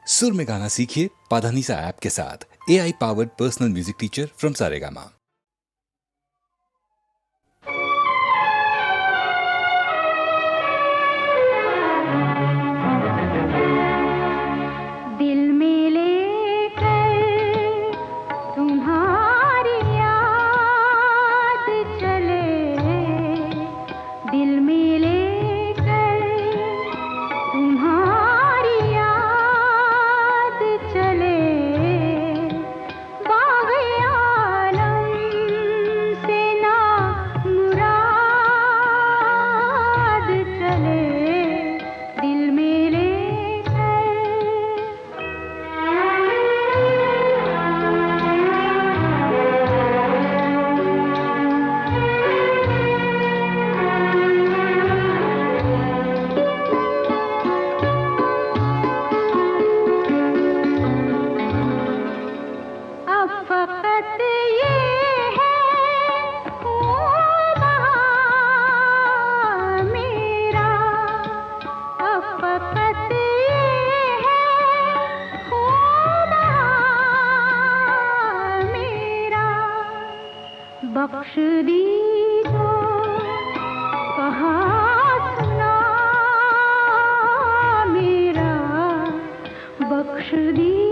सुर में गाना सीखिए पाधानीसा ऐप के साथ। AI powered personal music teacher from Saregama. दिल में लेकर तुम्हारी याद चले, दिल में लेकर तुम्हारी याद चले, बाग़ आलम से ना मुराद चले, दिल में लेकर। अब फ़क़त ये है वहाँ मेरा, अब फ़क़त ये है वहाँ मेरा, बख्श दीजो कहा सुना मेरा, बख्श दीजो।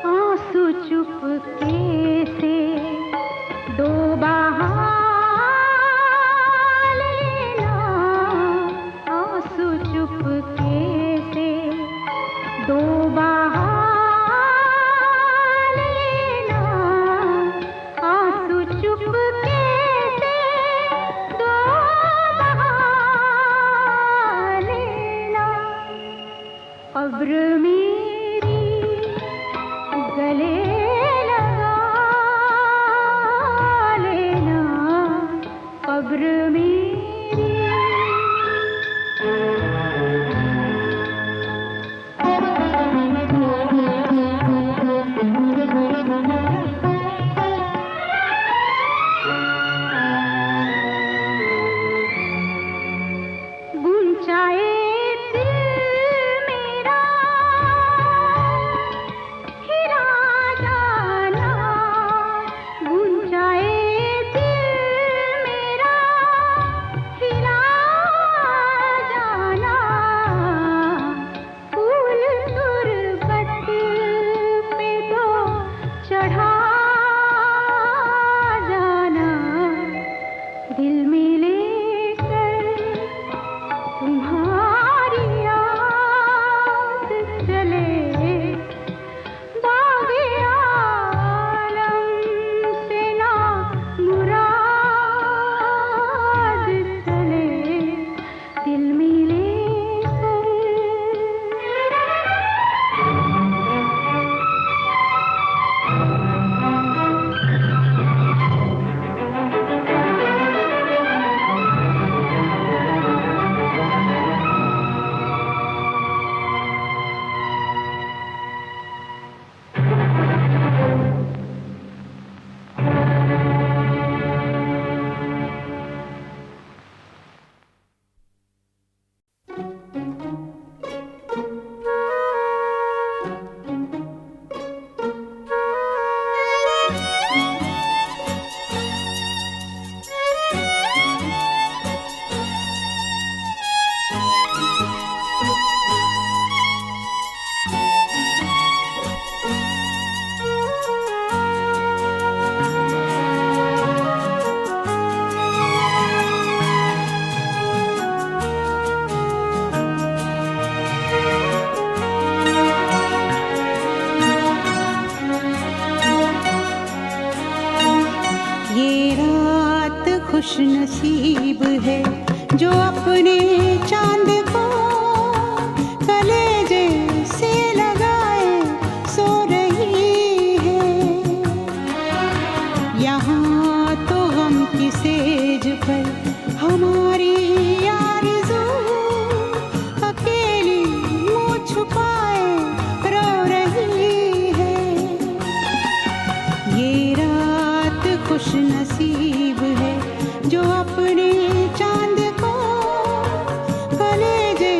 आंसू चुपके से दो बहा लेना, आंसू चुपके से दो बहा लेना, आंसू चुपके से दो बहा लेना, कब्र मेरी गले लगा लेना, कब्र मेरी। गुंचाए दिल मेरा हिला जाना, गुंचाए दिल मेरा हिला जाना, फूल तुरबत पे तो चढ़ा जाना, दिल में लेकर तुम्हारी याद चले, बाग़ आलम से ना मुराद चले, दिल में लेकर। खुश नसीब है जो अपने चांद को कलेजे से लगाए सो रही है। यहाँ यहाँ तो गम की सेज पर हमारी आरज़ू अकेली मुँह छुपाए रो रही है। ये रात खुश नसीब है जो अपने चांद को कलेजे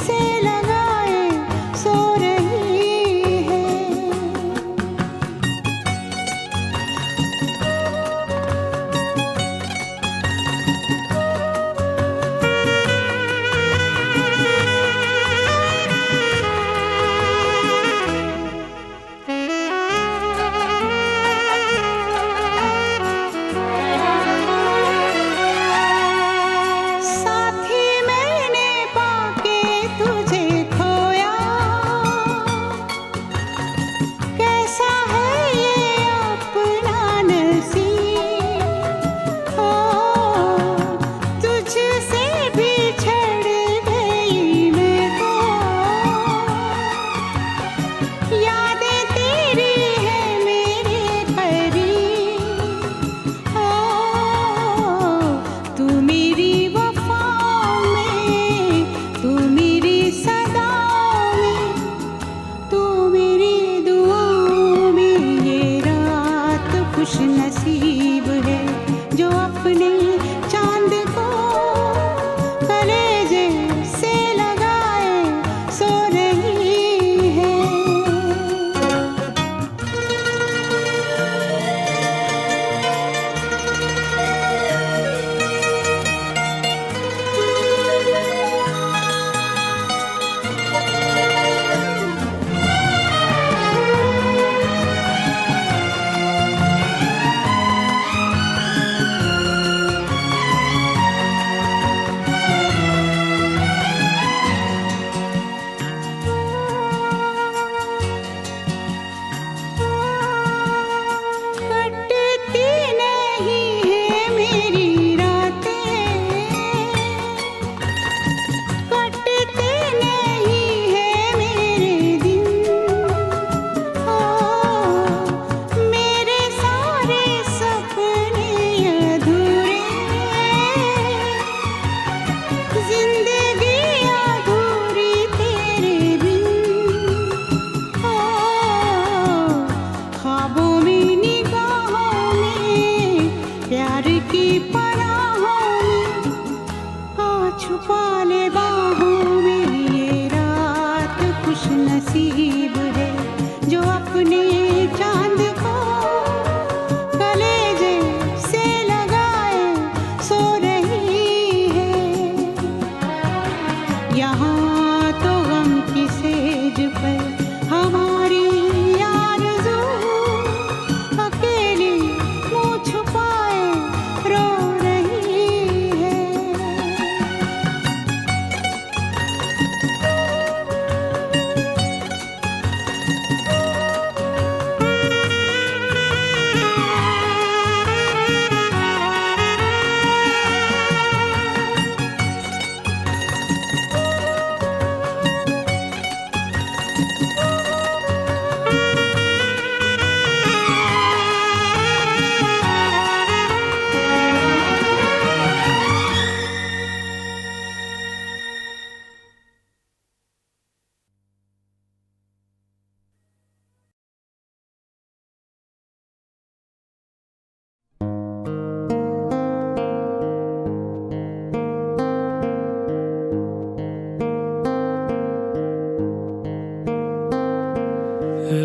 से लगाए सो रही है। साथी मैंने पाके तुझे खोया, कैसा है ये अपना नसीब। ओ तुझसे बिछड़ गई मैं तो, यादें तेरी है मेरे करीब। ओ तू मेरी वफाओं में, तू मेरी सदाओं में, तू मेरी दुआओं में। ये रात खुश नसीब है जो अपने चांद को कलेजे से लगाए सो रही है। कटती नहीं है मेरी रातें, कटते नहीं है मेरे दिन। ओ मेरे सारे सपने अधूरे, जिंदगी अधूरी तेरे बिन। ओ ख्वाबों में, निगाहों में, प्यार की पनाहों में, आ छुपा ले बाहों में। ये रात खुश नसीब है जो अपने चांद को कलेजे से लगाए सो रही है। यहाँ तो गम की सेज पर हमारी आरज़ू अकेली मुँह छुपाए रो रही है।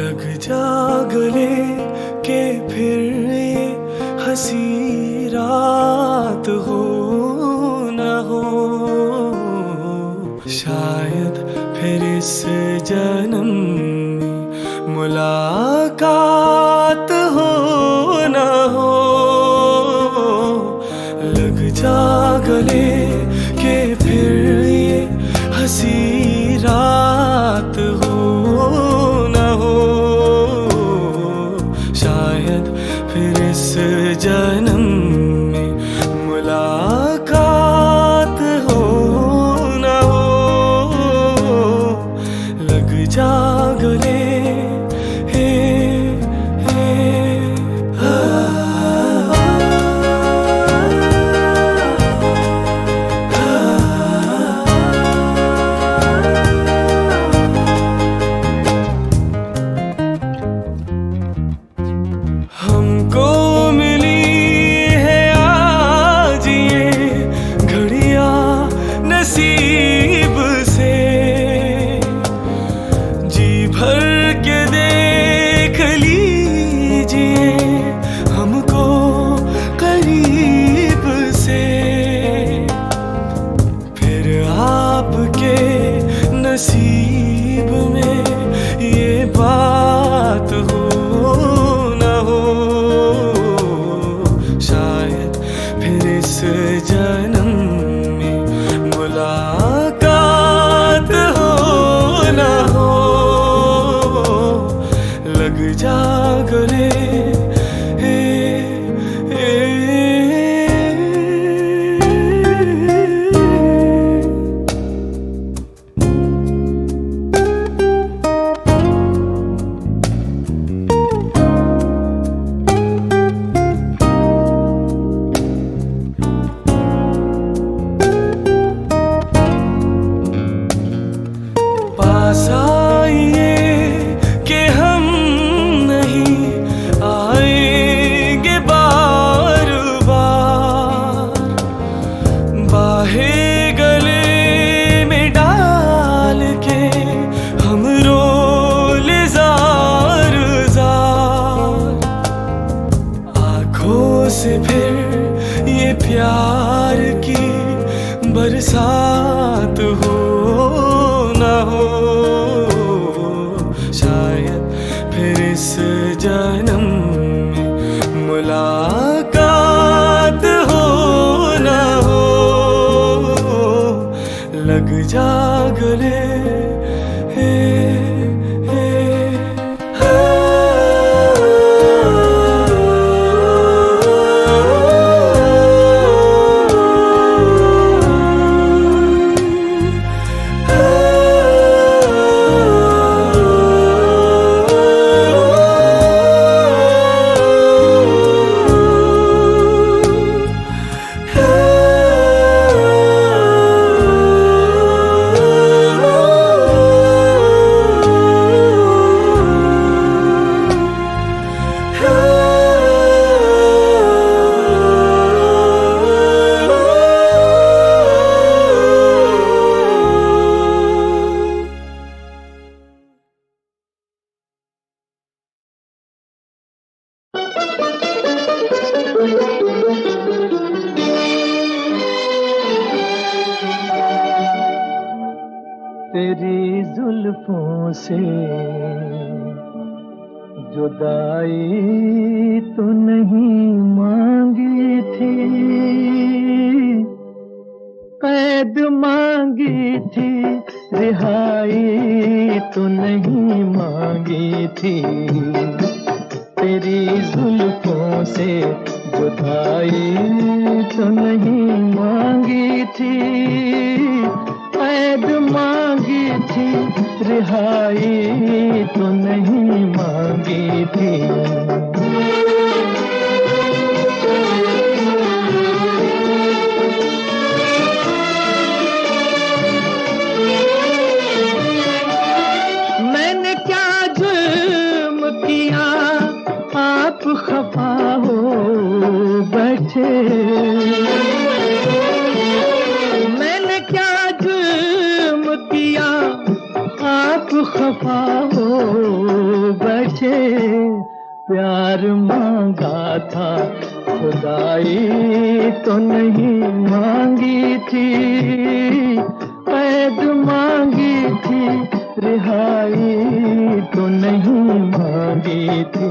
लग जा गले के फिर ये हंसी रात हो न हो, शायद फिर इस जन्म में मुलाकात हो न हो। लग जा गले के फिर ये हंसी रात हो न हो, शायद फिर इस जन्म नसीब में ये बात हो ना हो, शायद फिर इस जन्म में मुलाकात हो ना हो। लग जा गले पास आइए कि हम नहीं आएंगे बार बार, बाहे गले में डाल के हम रोले जार जार। आँखों से फिर ये प्यार की बरसात हो ना हो, शायद फिर इस जन्म में मुलाकात हो ना हो। लग जा गले तेरी जुल्फों से जुदाई तो नहीं मांगी थी, कैद मांगी थी, रिहाई तो नहीं मांगी थी। तेरी जुल्फों से जुदाई तो नहीं मांगी थी, कैद मांगी थी, रिहाई तो नहीं मांगी थी। मैंने क्या जुर्म किया आप खफा हो बैठे, मैंने क्या जुर्म किया आप खफा हो बैठे। प्यार मांगा था खुदाई तो नहीं मांगी थी, कैद मांगी थी, रिहाई तो नहीं मांगी थी।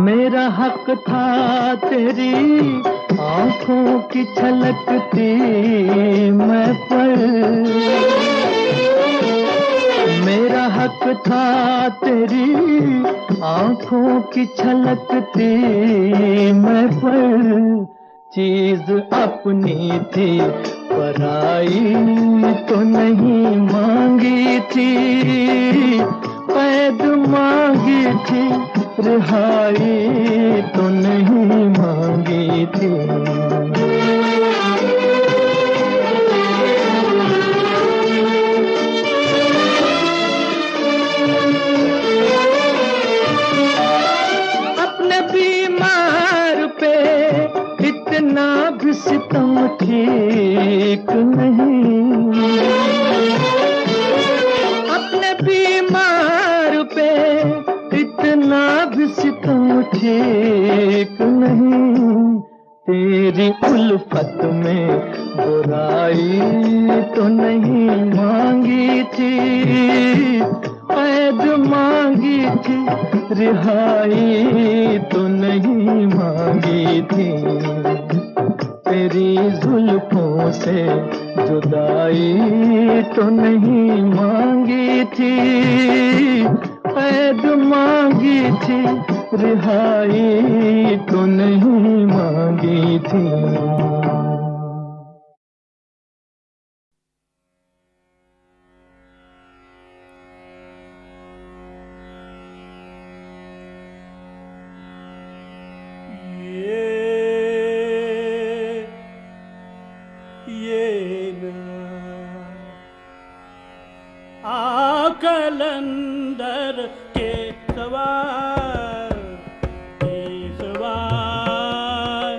मेरा हक था तेरी आंखों की छलकती मैं पर, मेरा हक था तेरी आंखों की छलकती मैं पर। चीज अपनी थी पराई तो नहीं मांगी थी, कैद मांगी थी, रिहाई तो नहीं मांगी थी। अपने बीमार पे इतना भी सितम ठीक नहीं, अपने बीमार पे इतना भी सितम ठीक मांगी थी, कैद मांगी थी, रिहाई तो नहीं मांगी थी। तेरी जुल्फों से जुदाई तो नहीं मांगी थी, कैद मांगी थी, रिहाई तो नहीं मांगी थी। कलंदर के सवार के सवार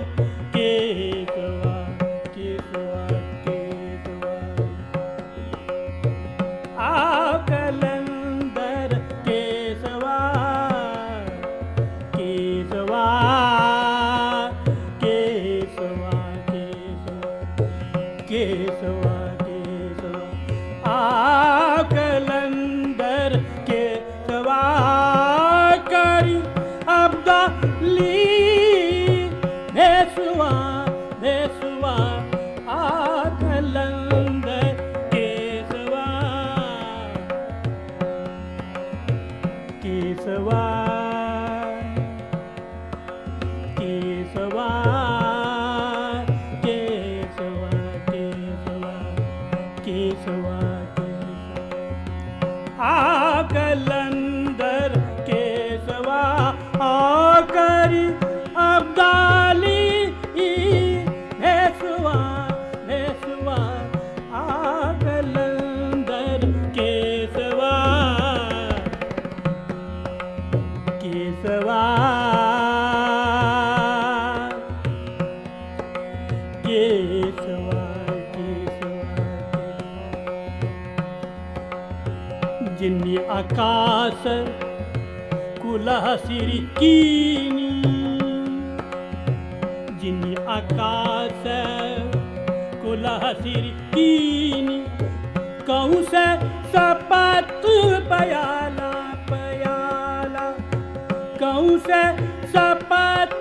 के सवार के सवार के सवार कलंदर के सवार के सवार के सवार के सवार के सवार कलंदर के सवार करी अब्दाली भेसवा भेसवा कलंदर के सवार के सवार के सवार के सवार के सवार के सवार कलंदर के सवा करी अब्दाली भेसवा भेसवा कलंदर के सवा के सवा के सवा जिन्नी आकाश कुला सिरकीनी जिन्नी आकाश कुला सिरकीनी कहूँ से सपत पयाला पयाला कहूँ से सपत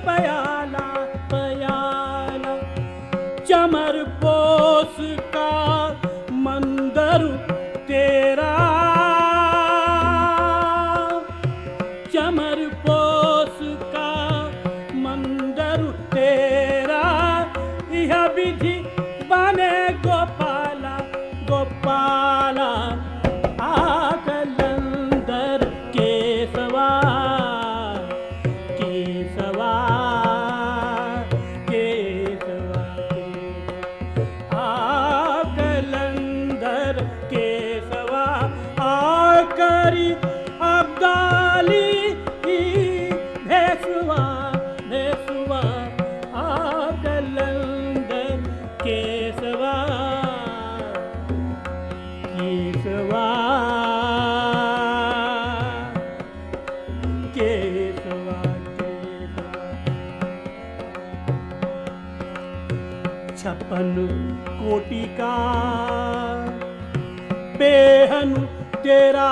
पयाला पयाला चमर पोस का मंदर तेरा चमर पोस का मंदर तेरा यह विधि बने गोपाला गोपाला कलंदर के सवार के सवार के सवार कलंदर के करी अब्दाली भेसवा भेसवा कलंदर के सवार के सवार के सवार छप्पन कोटि का बेहन तेरा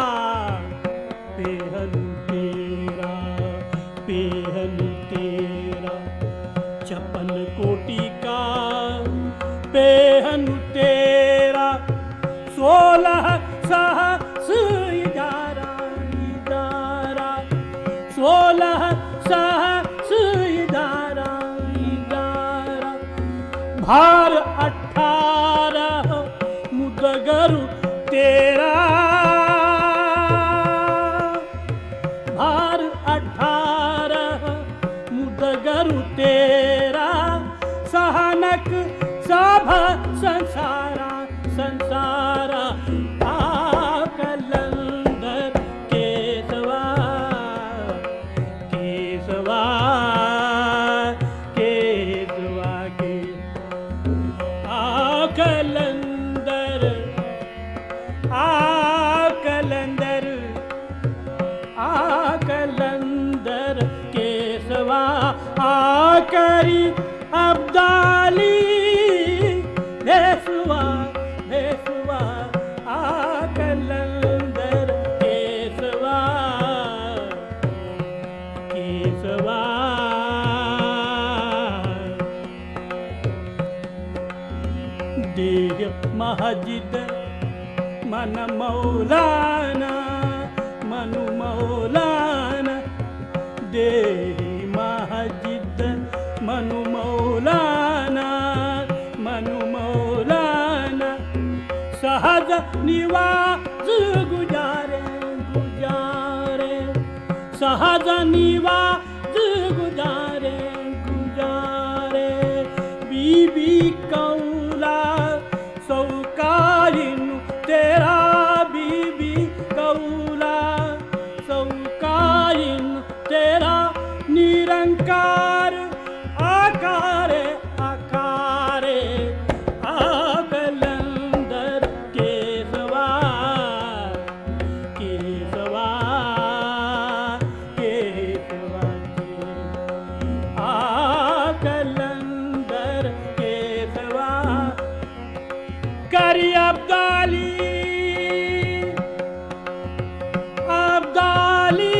पेहलू तेरा पेहलू तेरा 56 कोटि का पेहलू तेरा 16 सहस्र इजारा इजारा 16 सहस्र इजारा इजारा भार 18 मुदगरु तेरा भार 18 मुदगरु तेरा सहनक सभा संसारा संसारा कलंदर के सवार के सवार के सवार के कलंदर कलंदर कलंदर के सवा करी अब्दाली भेसवा भेसवा महजिद मन मौलाना मनु मौलाना दे महजिद मनु मौलाना मनु मौलाना सहज निवास गुजारे गुजारे सहज निवास गुजारे गुजारे बीबी कौला सौकारिन तेरा बीबी कौला सौकारिन तेरा निरंकार आकारे आकारे आकलंदर के सवार के सवार के सवार आकलंदर के सवार करी अब्दाली अब्दाली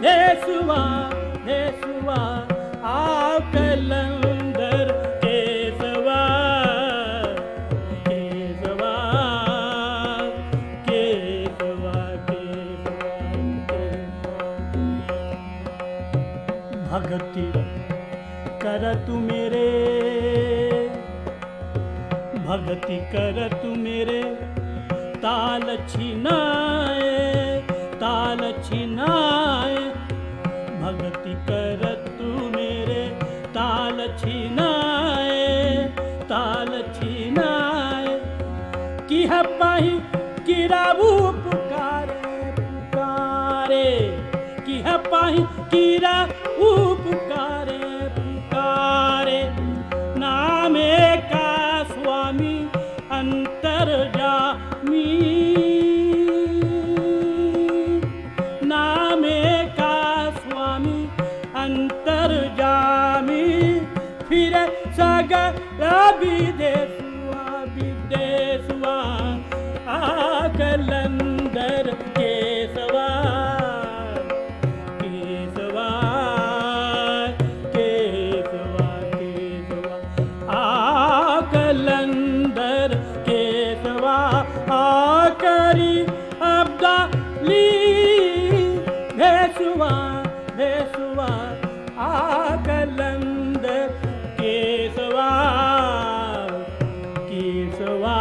देसुआ देसुआ आकलंदर के सवार के सवार के सवार के भगति कर तू मेरे भगति कर तू मेरे ताल छिनाए भगति कर तू मेरे ताल छिनाए कि है पाही किराबू पुकारे पुकारे कि है पाही किराबू पुकारे पुकारे नामे का स्वामी अंतर्जामी नामे का स्वामी अंतर्जामी फिर सगला विदेशुआ विदेशुआ आकलंदर के सवार के सवार के सवार के सवार आकलंदर के सवार आकरी अब्दाली भेसुआ भेसुआ आकलंदर के सवार के सवार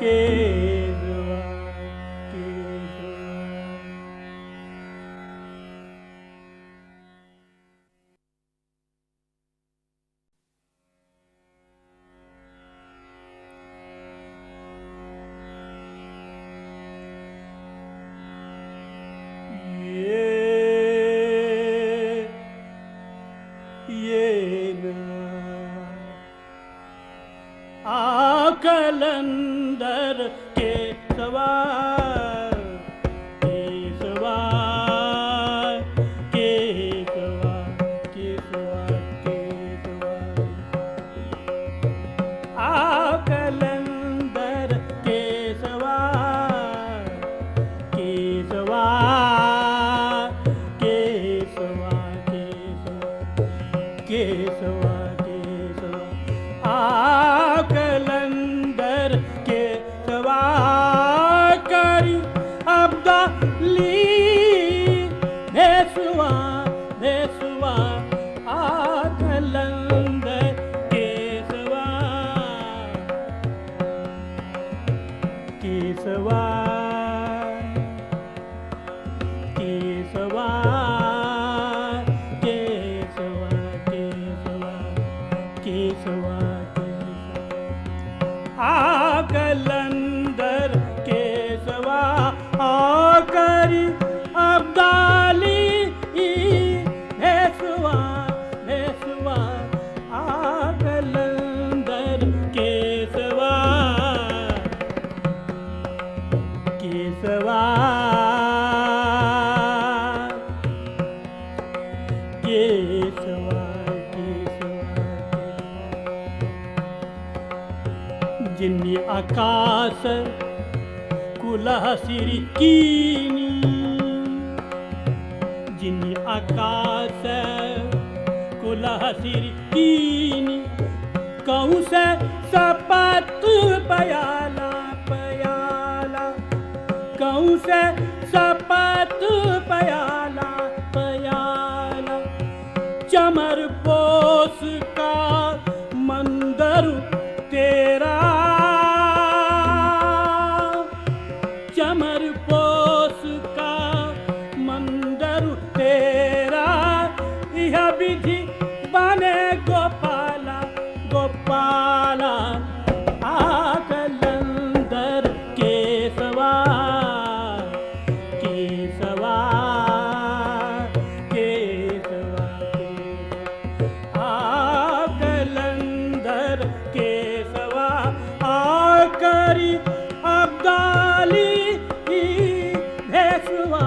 के सवार के सवार ये ना आकलंदर के सवार के सवार के सवार के सवार के सवार आकलंदर के सवार के सवार के सवार के सवार आकलंदर के सवार करी अब्दाली भेसुआ भेसुआ आकलंदर के सवार के सवार के सवार के सवार के सवार आकलंदर के सवार आकरी अब्दाली भेसुआ भेसुआ आकलंदर के सवार के सवार के सवार के सवार जिन्नी आकाश कुलह सिरिकीनी जिन्नी आकाश कुलह सिरिकीनी कहूँ से सपत पयाला पयाला, कहूँ से सपत पयाला पयाला, चमर पोस का मंदर तेरा, चमर पोस का मंदर तेरा, यह विधि बने गोपाला गोपाला, आकलंदर केसवा केसवा केसवा, आकलंदर केसवा, आकरी अब्दाली भेसवा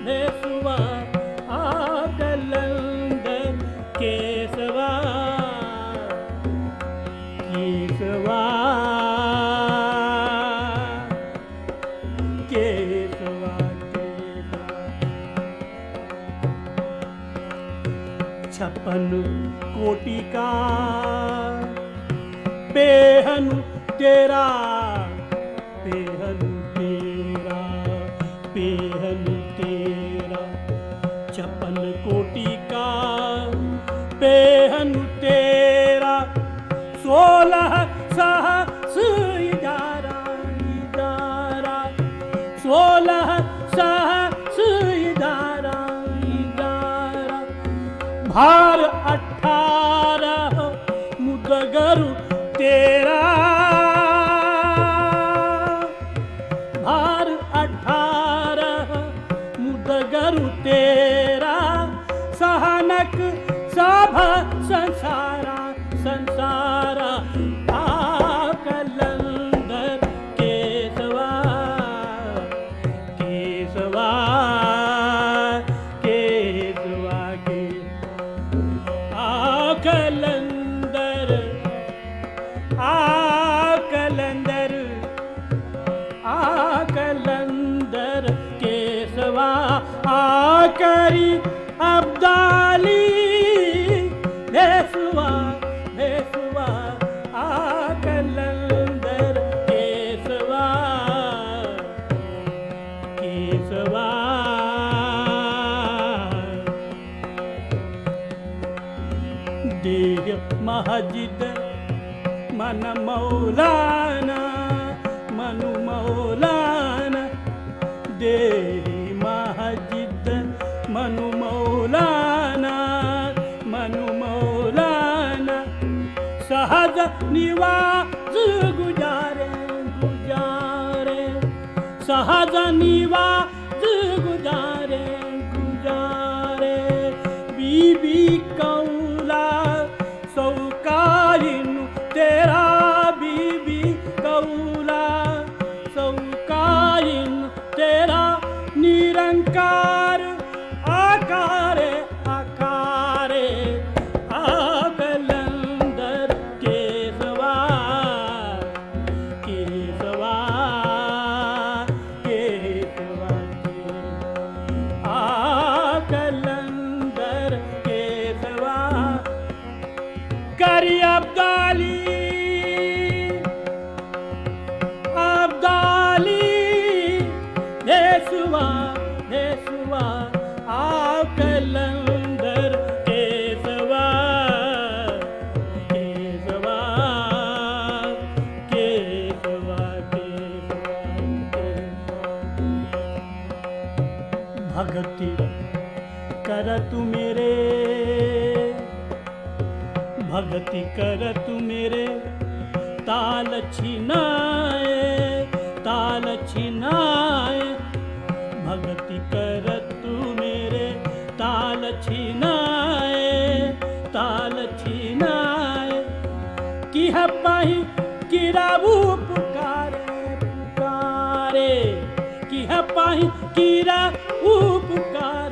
भेसवा, आकलंदर केसवा केसवा केसवा केसवा। 56 कोटि का पेहनु तेरा, पेहनु तेरा, पेहनु तेरा, 56 कोटि का पेहनु तेरा, 16 सहस इजारा इजारा, 16 सहस इजारा इजारा, भार 18 मुदगरु तेरा, भार 18 मुदगरु तेरा, सहनक सभा संसारा संसारा, आकलंदर केसवा केसवा केसवा के, आकलंदर आकलंदर आकलंदर केसवा, आकरी अब्दाली भेसवा भेसवा, आकलंदर केसवा केसवा। देह महजिद मन मौलाना, मनु मौलाना, देह महजिद मनु मौलाना, मनु मौलाना, सहज निवास गुजारे गुजारे, सहज निवास गुजारे गुजारे, बीबी कौला सौकारिन तेरा, बीबी कौला सौकारिन तेरा, निरंकार आकारे आकारे, आकलंदर केसवा केसवा केसवा, आकलंदर केसवा, करी अब्दाली अब्दाली भेसवा भेसवा, आकलंदर केसवा केसवा केसवा केसवा। भक्ति कर तू मेरे, भक्ति कर तू मेरे, ताल छिनाए ताल छिनाए, भक्ति कर तू मेरे, ताल छिनाए ताल छिनाए, कि है पाही किराबू पुकारे पुकारे, कि है पाही किराबू पुकारे